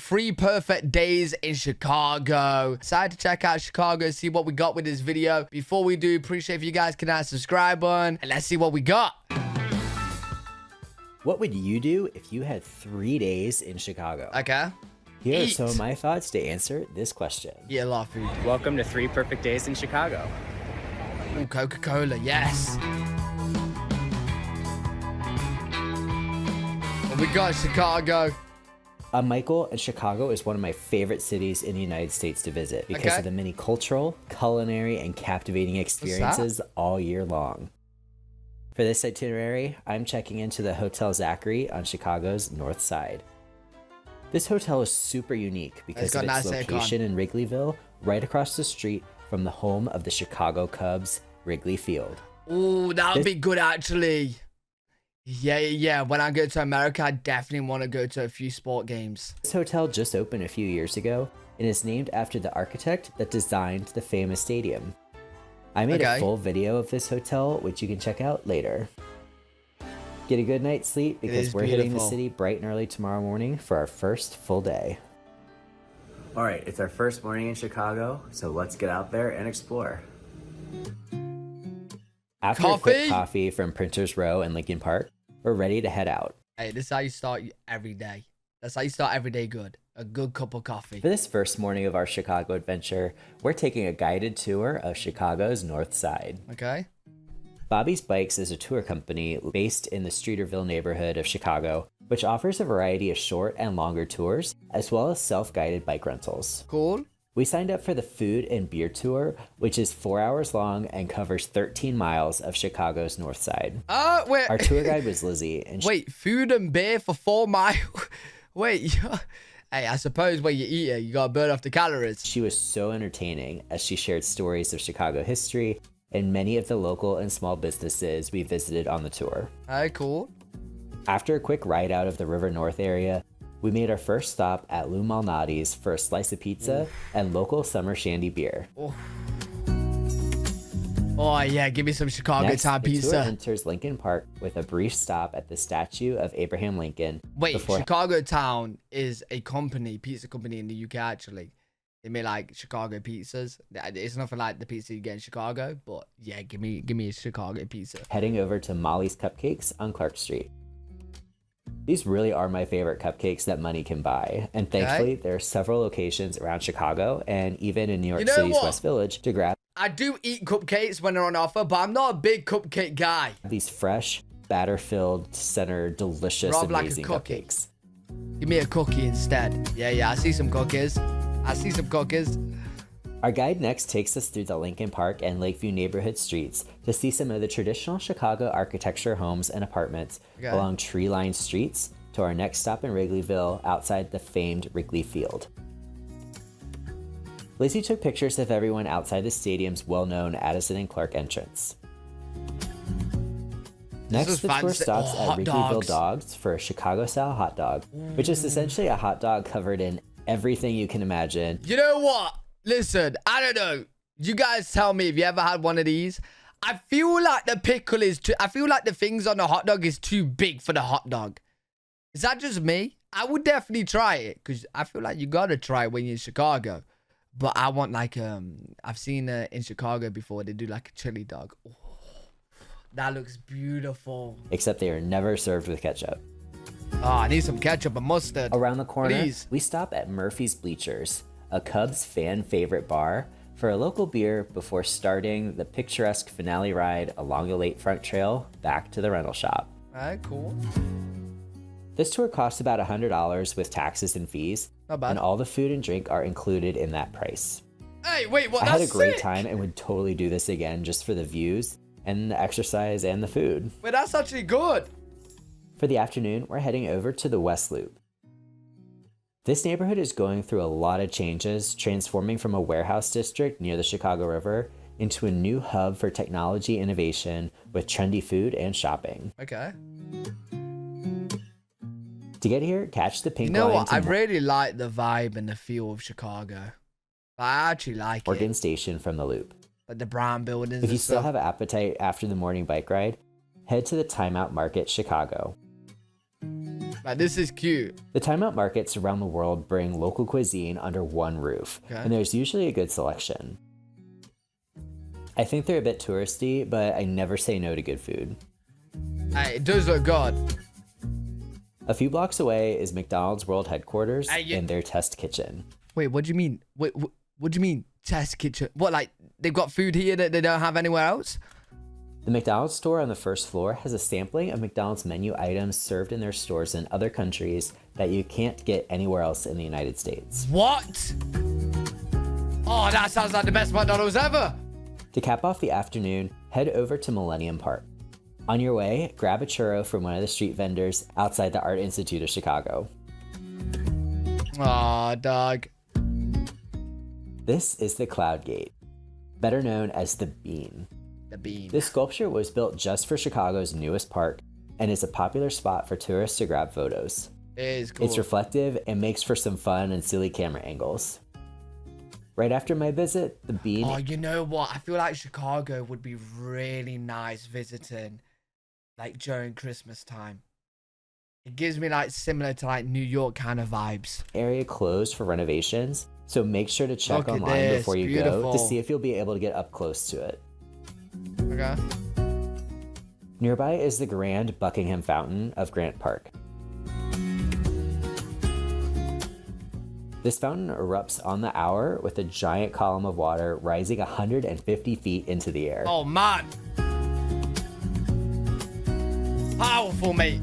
3 perfect days in Chicago. Decided to check out Chicago, see what we got with this video. Before we do, appreciate if you guys can hit that subscribe button, and let's see what we got. What would you do if you had 3 days in Chicago? Okay. Here are some of my thoughts to answer this question. Yeah, a lot of food. Welcome to 3 perfect days in Chicago. Ooh, Coca-Cola, yes. What we got, Chicago? Michael, and Chicago is one of my favorite cities in the United States to visit because of the many cultural, culinary, and captivating experiences all year long. For this itinerary, I'm checking into the Hotel Zachary on Chicago's north side. This hotel is super unique because of its location in Wrigleyville, right across the street from the home of the Chicago Cubs, Wrigley Field. Ooh, that would be good, actually. Yeah. When I go to America, I definitely want to go to a few sport games. This hotel just opened a few years ago and is named after the architect that designed the famous stadium. I made a full video of this hotel, which you can check out later. Get a good night's sleep because we're hitting the city bright and early tomorrow morning for our first full day. All right, it's our first morning in Chicago, so let's get out there and explore. After a quick coffee from Printers Row and Lincoln Park, we're ready to head out. Hey, this is how you start every day. That's how you start every day good. A good cup of coffee. For this first morning of our Chicago adventure, we're taking a guided tour of Chicago's north side. Okay. Bobby's Bikes is a tour company based in the Streeterville neighborhood of Chicago, which offers a variety of short and longer tours, as well as self-guided bike rentals. Cool. We signed up for the food and beer tour, which is 4 hours long and covers 13 miles of Chicago's north side. Wait. Our tour guide was Lizzie. And wait, food and beer for 4 miles? Wait, hey, I suppose when you eat it, you gotta burn off the calories. She was so entertaining as she shared stories of Chicago history and many of the local and small businesses we visited on the tour. Alright, cool. After a quick ride out of the River North area, we made our first stop at Lou Malnati's for a slice of pizza and local summer shandy beer. Oh yeah, give me some Chicago town pizza. The tour enters Lincoln Park with a brief stop at the statue of Abraham Lincoln. Wait, Chicago Town is a company, pizza company in the UK actually. They make like Chicago pizzas. It's nothing like the pizza you get in Chicago, but yeah, give me a Chicago pizza. Heading over to Molly's Cupcakes on Clark Street. These really are my favorite cupcakes that money can buy, and thankfully there are several locations around Chicago and even in New York City's West Village to grab. I do eat cupcakes when they're on offer, but I'm not a big cupcake guy. These fresh, batter-filled, center, delicious, amazing cupcakes. Give me a cookie instead. Yeah, I see some cookies. Our guide next takes us through the Lincoln Park and Lakeview neighborhood streets to see some of the traditional Chicago architecture homes and apartments along tree-lined streets to our next stop in Wrigleyville outside the famed Wrigley Field. Lizzie took pictures of everyone outside the stadium's well-known Addison and Clark entrance. Next, the tour stops at Wrigleyville Dogs for a Chicago-style hot dog, which is essentially a hot dog covered in everything you can imagine. You know what? Listen, I don't know. You guys tell me if you ever had one of these. I feel like the pickle is too... I feel like the things on the hot dog is too big for the hot dog. Is that just me? I would definitely try it because I feel like you gotta try it when you're in Chicago. But I want like I've seen in Chicago before they do like a chili dog. Oh, that looks beautiful. Except they are never served with ketchup. Oh, I need some ketchup and mustard. Around the corner, we stop at Murphy's Bleachers, a Cubs fan favorite bar, for a local beer before starting the picturesque finale ride along the lakefront trail back to the rental shop. Alright, cool. This tour costs about $100 with taxes and fees, and all the food and drink are included in that price. Hey, wait, what? I had a great time and would totally do this again just for the views and the exercise and the food. Wait, that's actually good. For the afternoon, we're heading over to the West Loop. This neighborhood is going through a lot of changes, transforming from a warehouse district near the Chicago River into a new hub for technology innovation with trendy food and shopping. Okay. To get here, catch the pink line. You know what? I really like the vibe and the feel of Chicago. I actually like Oregon Station from the Loop. Like the brown buildings. If you still have appetite after the morning bike ride, head to the Timeout Market Chicago. Like, this is cute. The timeout markets around the world bring local cuisine under one roof, and there's usually a good selection. I think they're a bit touristy, but I never say no to good food. Hey, it does look good. A few blocks away is McDonald's world headquarters and their test kitchen. Wait, what do you mean? Wait, what do you mean test kitchen? What, like, they've got food here that they don't have anywhere else? The McDonald's store on the first floor has a sampling of McDonald's menu items served in their stores in other countries that you can't get anywhere else in the United States. What? Oh, that sounds like the best McDonald's ever. To cap off the afternoon, head over to Millennium Park. On your way, grab a churro from one of the street vendors outside the Art Institute of Chicago. Aw, dog. This is the Cloud Gate, better known as the Bean. The Bean. This sculpture was built just for Chicago's newest park and is a popular spot for tourists to grab photos. It is cool. It's reflective and makes for some fun and silly camera angles. Right after my visit, the Bean... Oh, you know what? I feel like Chicago would be really nice visiting, like, during Christmas time. It gives me, like, similar to, like, New York kind of vibes. Area closed for renovations, so make sure to check online before you go to see if you'll be able to get up close to it. Okay. Nearby is the Grand Buckingham Fountain of Grant Park. This fountain erupts on the hour with a giant column of water rising 150 feet into the air. Oh, man. Powerful, mate.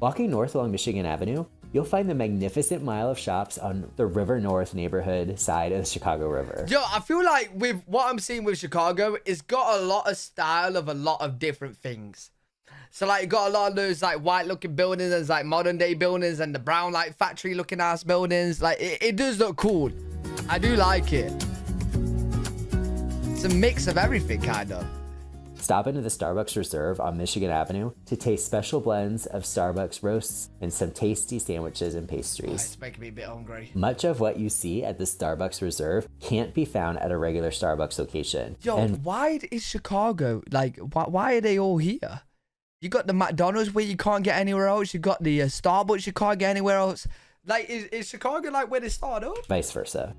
Walking north along Michigan Avenue, you'll find the magnificent mile of shops on the River North neighborhood side of the Chicago River. Yo, I feel like with what I'm seeing with Chicago, it's got a lot of style of a lot of different things. So, like, you got a lot of those, like, white-looking buildings and, like, modern-day buildings and the brown, like, factory-looking ass buildings. Like, it does look cool. I do like it. It's a mix of everything, kind of. Stop into the Starbucks Reserve on Michigan Avenue to taste special blends of Starbucks roasts and some tasty sandwiches and pastries. Oh, it's making me a bit hungry. Much of what you see at the Starbucks Reserve can't be found at a regular Starbucks location. Yo, why is Chicago, like, why are they all here? You got the McDonald's where you can't get anywhere else. You got the Starbucks you can't get anywhere else. Like, is Chicago like where they start up? Vice versa.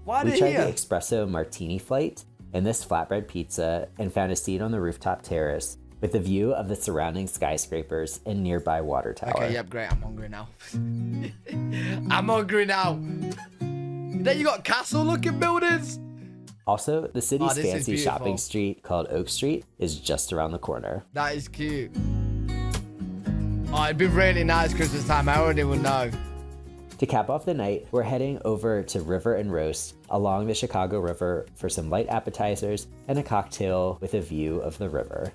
Why are we they tried here? the espresso martini flight and this flatbread pizza and found a seat on the rooftop terrace with a view of the surrounding skyscrapers and nearby water tower. Okay, yep, great. I'm hungry now. I'm hungry now. Then you got castle-looking buildings. Also, the city's fancy beautiful. shopping street called Oak Street is just around the corner. That is cute. Oh, it'd be really nice Christmas time. I already would know. To cap off the night, we're heading over to River and Roast along the Chicago River for some light appetizers and a cocktail with a view of the river.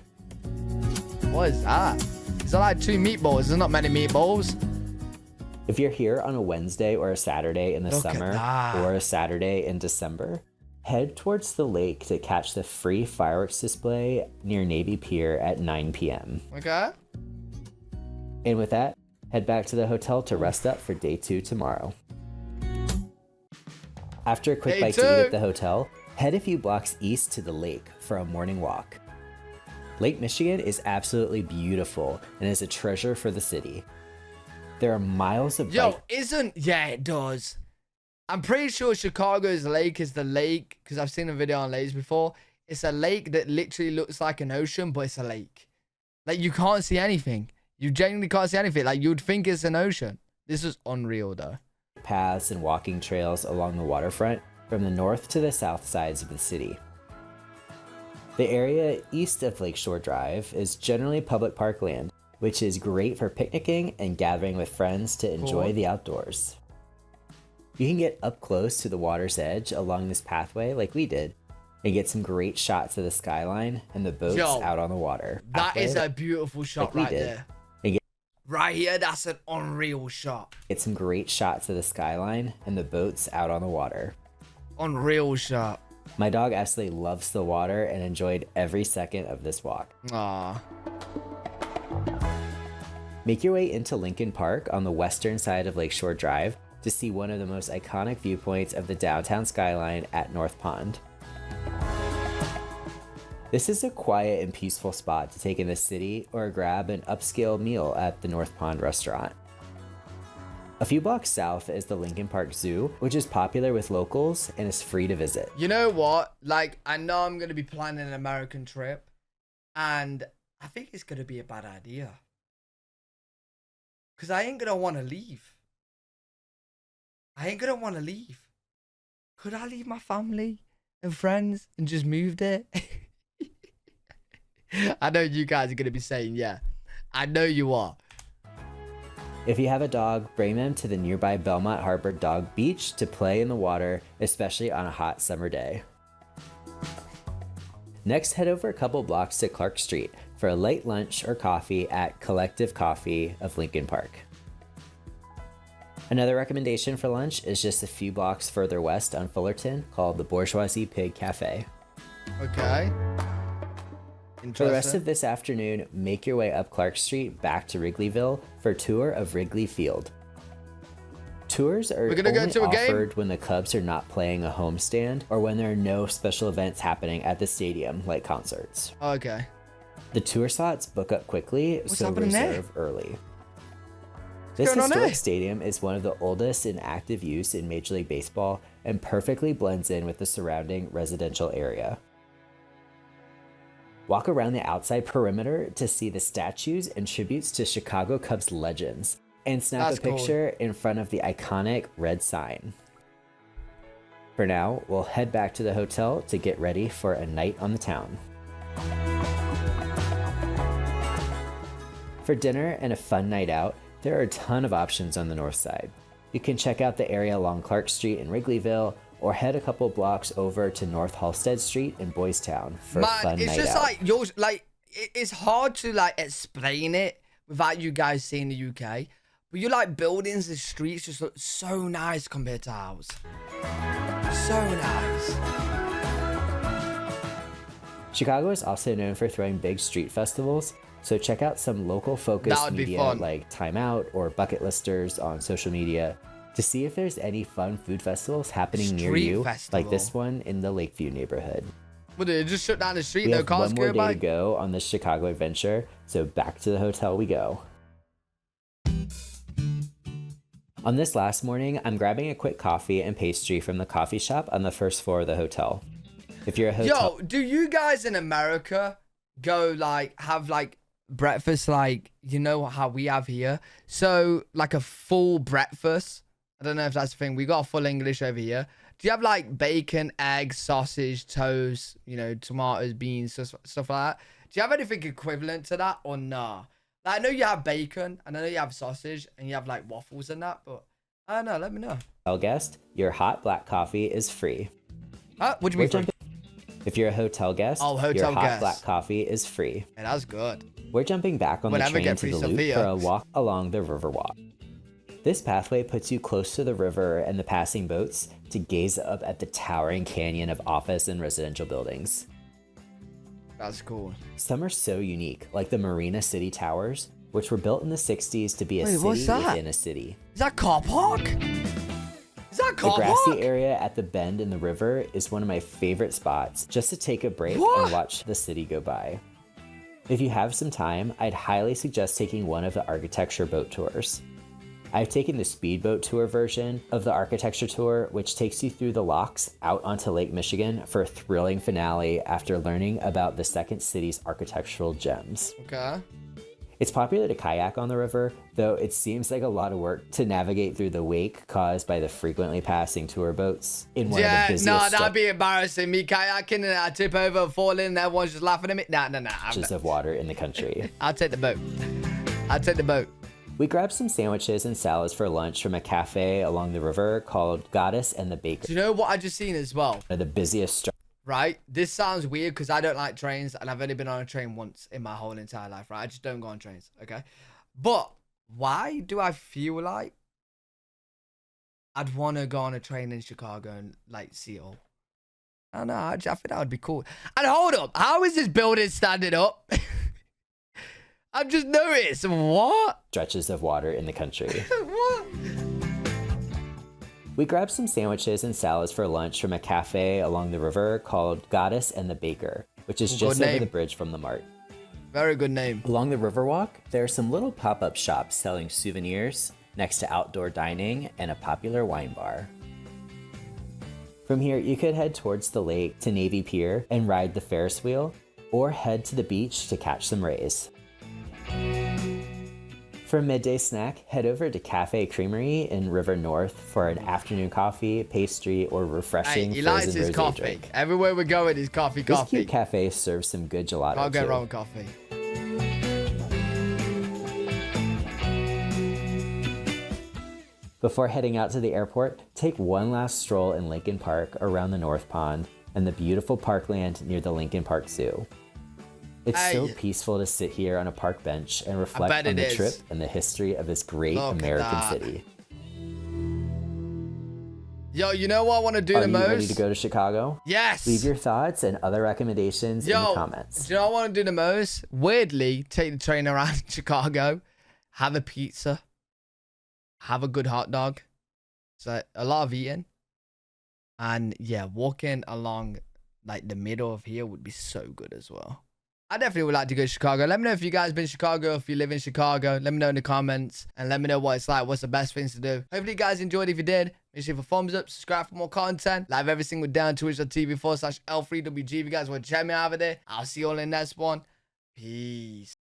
What is that? Is that like 2 meatballs? There's not many meatballs. If you're here on a Wednesday or a Saturday in the summer or a Saturday in December, head towards the lake to catch the free fireworks display near Navy Pier at 9 p.m. Okay. And with that, head back to the hotel to rest up for day 2 tomorrow. After a quick bite to eat at the hotel, head a few blocks east to the lake for a morning walk. Lake Michigan is absolutely beautiful and is a treasure for the city. There are miles of yeah, it does. I'm pretty sure Chicago's lake is the lake, because I've seen a video on lakes before. It's a lake that literally looks like an ocean, but it's a lake. Like, you can't see anything. You genuinely can't see anything. Like, you'd think it's an ocean. This is unreal, though. Paths and walking trails along the waterfront from the north to the south sides of the city. The area east of Lakeshore Drive is generally public parkland, which is great for picnicking and gathering with friends to enjoy the outdoors. You can get up close to the water's edge along this pathway like we did and get some great shots of the skyline and the boats out on the water. That is a beautiful shot like right there. Right here, that's an unreal shot. Get some great shots of the skyline and the boats out on the water. Unreal shot. My dog absolutely loves the water and enjoyed every second of this walk. Aww. Make your way into Lincoln Park on the western side of Lakeshore Drive to see one of the most iconic viewpoints of the downtown skyline at North Pond. This is a quiet and peaceful spot to take in the city or grab an upscale meal at the North Pond restaurant. A few blocks south is the Lincoln Park Zoo, which is popular with locals and is free to visit. You know what? Like, I know I'm going to be planning an American trip, and I think it's going to be a bad idea. Because I ain't going to want to leave. Could I leave my family and friends and just move there? I know you guys are going to be saying, yeah. I know you are. If you have a dog, bring them to the nearby Belmont Harbor Dog Beach to play in the water, especially on a hot summer day. Next, head over a couple blocks to Clark Street for a late lunch or coffee at Collective Coffee of Lincoln Park. Another recommendation for lunch is just a few blocks further west on Fullerton called the Bourgeoisie Pig Cafe. Okay. For the rest of this afternoon, make your way up Clark Street back to Wrigleyville for a tour of Wrigley Field. Tours are only offered when the Cubs are not playing a homestand or when there are no special events happening at the stadium like concerts. Okay. The tour slots book up quickly, so reserve early. This historic stadium is one of the oldest in active use in Major League Baseball and perfectly blends in with the surrounding residential area. Walk around the outside perimeter to see the statues and tributes to Chicago Cubs legends, and snap a picture in front of the iconic red sign. For now, we'll head back to the hotel to get ready for a night on the town. For dinner and a fun night out, there are a ton of options on the north side. You can check out the area along Clark Street in Wrigleyville, or head a couple blocks over to North Halstead Street in Boys Town for a fun night out. It's just it's hard to like explain it without you guys seeing the UK. But you like buildings and streets just look so nice compared to ours. So nice. Chicago is also known for throwing big street festivals, so check out some local focused media like Time Out or Bucket Listers on social media to see if there's any fun food festivals happening near you, like this one in the Lakeview neighborhood. Well, they just shut down the street, we no have cars one more go day by? to go on this Chicago adventure, so back to the hotel we go. On this last morning, I'm grabbing a quick coffee and pastry from the coffee shop on the first floor of the hotel. If you're a hotel... Yo, do you guys in America go have breakfast like, you know how we have here? So like a full breakfast? I don't know if that's the thing. We got full English over here. Do you have like bacon, eggs, sausage, toast, you know, tomatoes, beans, stuff like that? Do you have anything equivalent to that or nah? Like, I know you have bacon, and I know you have sausage, and you have like waffles and that, but I don't know. Let me know. Guest, your hot black coffee is free. What do you mean? If you're a hotel guest, your hot black coffee is free. Yeah, that's good. We're jumping back on the train to the loop for a walk along the Riverwalk. This pathway puts you close to the river and the passing boats to gaze up at the towering canyon of office and residential buildings. That's cool. Some are so unique, like the Marina City Towers, which were built in the 60s to be a city within a city. Is that car park? The grassy area at the bend in the river is one of my favorite spots just to take a break and watch the city go by. If you have some time, I'd highly suggest taking one of the architecture boat tours. I've taken the speedboat tour version of the architecture tour, which takes you through the locks out onto Lake Michigan for a thrilling finale after learning about the second city's architectural gems. Okay. It's popular to kayak on the river, though it seems like a lot of work to navigate through the wake caused by the frequently passing tour boats in one of the busiest that'd be embarrassing. Me kayaking and I tip over and fall in and everyone's just laughing at me. Nah. Stretches of water in the country. I'll take the boat. We grabbed some sandwiches and salads for lunch from a cafe along the river called Goddess and the Baker. Do you know what I just seen as well? The busiest... Right? This sounds weird because I don't like trains and I've only been on a train once in my whole entire life, right? I just don't go on trains, okay? But why do I feel like I'd want to go on a train in Chicago and like see it all? I don't know. I think that would be cool. And hold up. How is this building standing up? I've just noticed. What? Stretches of water in the country. What? We grabbed some sandwiches and salads for lunch from a cafe along the river called Goddess and the Baker, which is just over the bridge from the mart. Very good name. Along the Riverwalk, there are some little pop-up shops selling souvenirs next to outdoor dining and a popular wine bar. From here, you could head towards the lake to Navy Pier and ride the Ferris wheel, or head to the beach to catch some rays. For a midday snack, head over to Cafe Creamery in River North for an afternoon coffee, pastry, or refreshing he likes frozen his rosé coffee. drink. Everywhere we go, it is coffee. This cute cafe serves some good gelato Can't go too. wrong with coffee. Before heading out to the airport, take one last stroll in Lincoln Park around the North Pond and the beautiful parkland near the Lincoln Park Zoo. It's so peaceful to sit here on a park bench and reflect on the trip and the history of this great American city. Yo, you know what I want to do the most? Are you ready to go to Chicago? Yes! Leave your thoughts and other recommendations in the comments. Do you know what I want to do the most? Weirdly, take the train around Chicago, have a pizza, have a good hot dog. So a lot of eating. And yeah, walking along like the middle of here would be so good as well. I definitely would like to go to Chicago. Let me know if you guys been to Chicago, if you live in Chicago. Let me know in the comments and let me know what it's like. What's the best things to do? Hopefully you guys enjoyed. If you did, make sure you leave a thumbs up, subscribe for more content. Live every single day on twitch.tv/L3WG. If you guys want to check me out over there, I'll see you all in the next one. Peace.